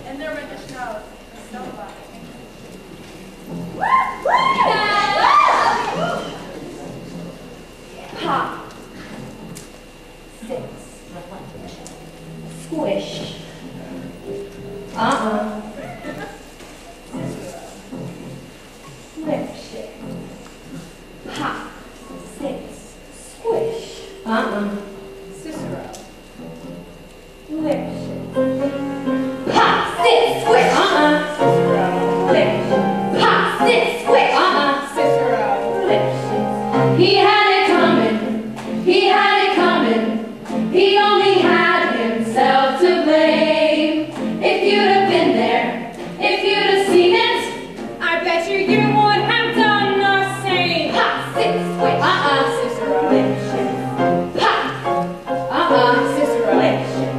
And there went the snow. So fun. Pop. 6. Squish. Lip shake. Pop. 6. Squish. Cicero. Lip shake. Pop. 6. Squish. Cicero. Lip shake. Pop. 6. Squish. Cicero. Lip shake. He had it coming. He had it coming. He only had himself to blame. If you'd have been there, if you'd have seen it, I bet you would have done the same. pop, 6, squish. Cicero. Lip shake. Pop. Cicero. Lip shake.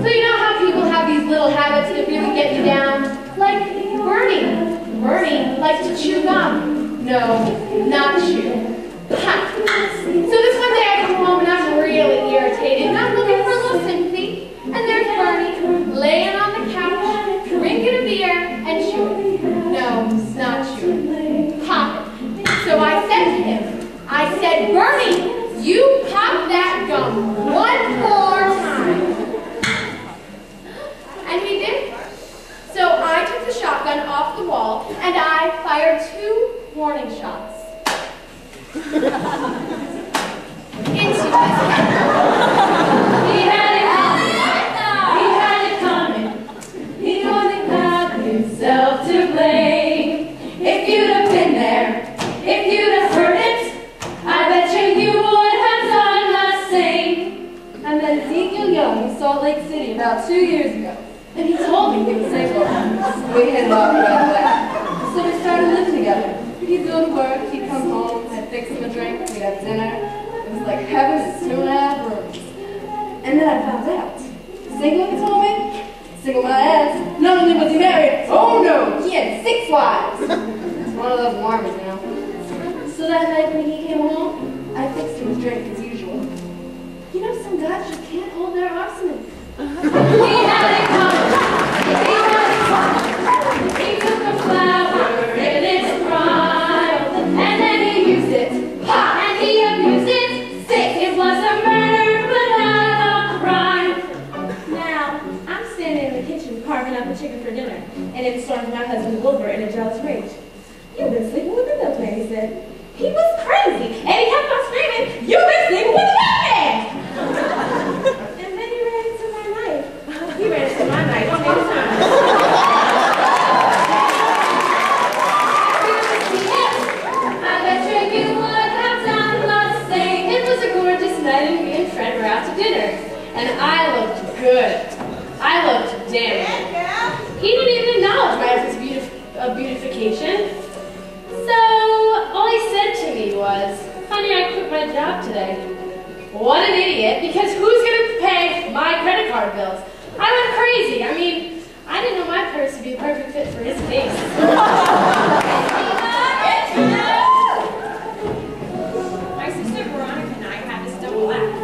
So you know how people have these little habits that really get you down? Like Bernie. Bernie likes to chew gum. No, not chew. Pop. So this one day I come home and I'm really irritated and I'm looking for a little sympathy. And there's Bernie laying on the couch, drinking a beer and chewing. No, not chewing. Pop it. So I said to him, I said, Bernie, you pop that gum one more time. And he did. So I took the shotgun off the wall and I fired 2 warning shots. Into his head. He had it coming. He had it coming. He only had himself to blame. If you'd have been there, if you'd have heard it, I bet you would have done the same. I met Ezekiel Young in Salt Lake City about 2 years ago, and he told me he was single. We hit it off right away. So we started living together. He'd go to work, he'd come home, I'd fix him a drink, we'd have dinner. It was like heaven in 2.5 rooms. And then I found out. Single, he told me? Single my ass. Not only was he married, oh no, he had 6 wives. It's one of those warmers, you know. So that night when he came home, I fixed him his drink as usual. You know, some guys just can't hold their arsenal. He had it coming. He had it coming. He took a flower in its prime, and then he used it, pop, and he abused it, 6. It was a murder, but not a crime. Now, I'm standing in the kitchen carving up a chicken for dinner, and in storms my husband Wilbur in a jealous rage. You've been sleeping with the milkman, he said. He was crazy, and he kept on screaming, you've been sleeping with the milkman! And then he ran into my knife. He ran into my knife 10 times. I bet you would have done the same. It was a gorgeous night, and me and Fred were out to dinner. And I looked good. I looked damn good. He didn't even acknowledge my efforts of beautification. So all he said to me was, honey, I quit my job today. What an idiot, because who's going to pay my credit card bills? I went crazy. I mean, I didn't know my purse would be a perfect fit for his taste. My sister Veronica and I have this double act.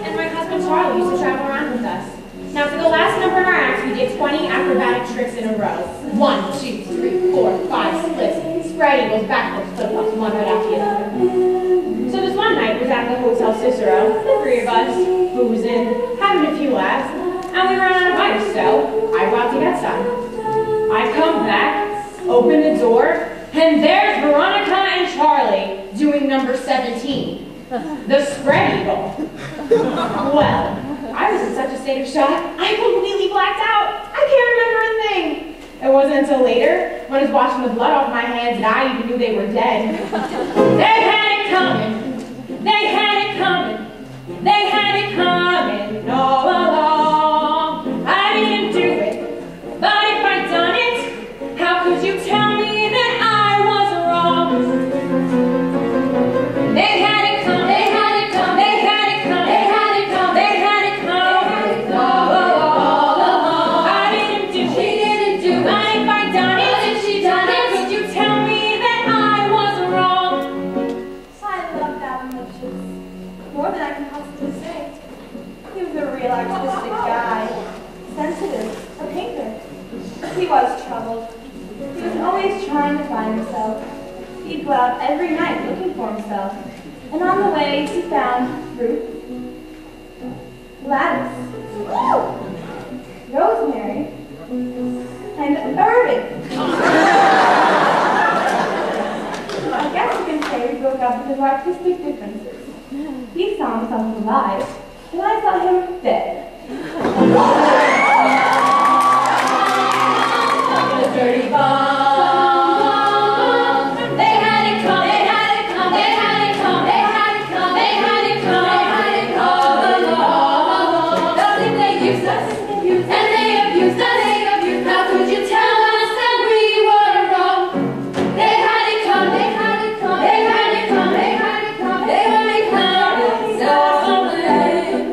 And my husband Charlie used to travel around with us. Now for the last number in our act, we did 20 acrobatic tricks in a row. 1, 2, 3, 4, 5 splits. Spread eagles, backflips, flip-flops, one right after the other. So this one night was at the Hotel Cicero, the 3 of us, boozing, having a few laughs, and we ran out of ice, so I go out to get some. I come back, open the door, and there's Veronica and Charlie doing number 17, the spread eagle. Well, I was in such a state of shock, I completely blacked out. I can't remember a thing. It wasn't until later, when I was washing the blood off my hands, that I even knew they were dead. They had it coming. They had it coming. They had it coming all along. I didn't do it, but if I'd done it, how could you tell me that I was wrong? They had it coming. They had it coming. They had it coming. They had it coming. They had it coming all along. I didn't do it. She didn't do it. But if I'd done it, how could you tell me that I was wrong? I love that much. More than I can possibly say. He was a real He was troubled. He was always trying to find himself. He'd go out every night looking for himself. And on the way, he found Ruth, Gladys, Rosemary, and Irving. I guess you can say we broke up because of artistic differences. He saw himself alive, and I saw him dead. The dirty bomb. They had it come, they had it come, they had it come, they had it come, they had it come, they had it come along. Nothing they used us, and they abused us, they abused us. How could you tell us that we were wrong? They had it come, they had it come, they had it come, they had it come, they had it come. Self-blame.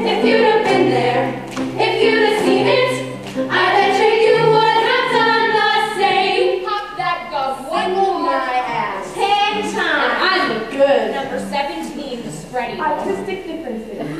If you'd have been there, if you'd have seen it, I bet you would have done the same. Pop that gum one more my ass. 10 times. I look good. Number 17, spreading. Artistic differences.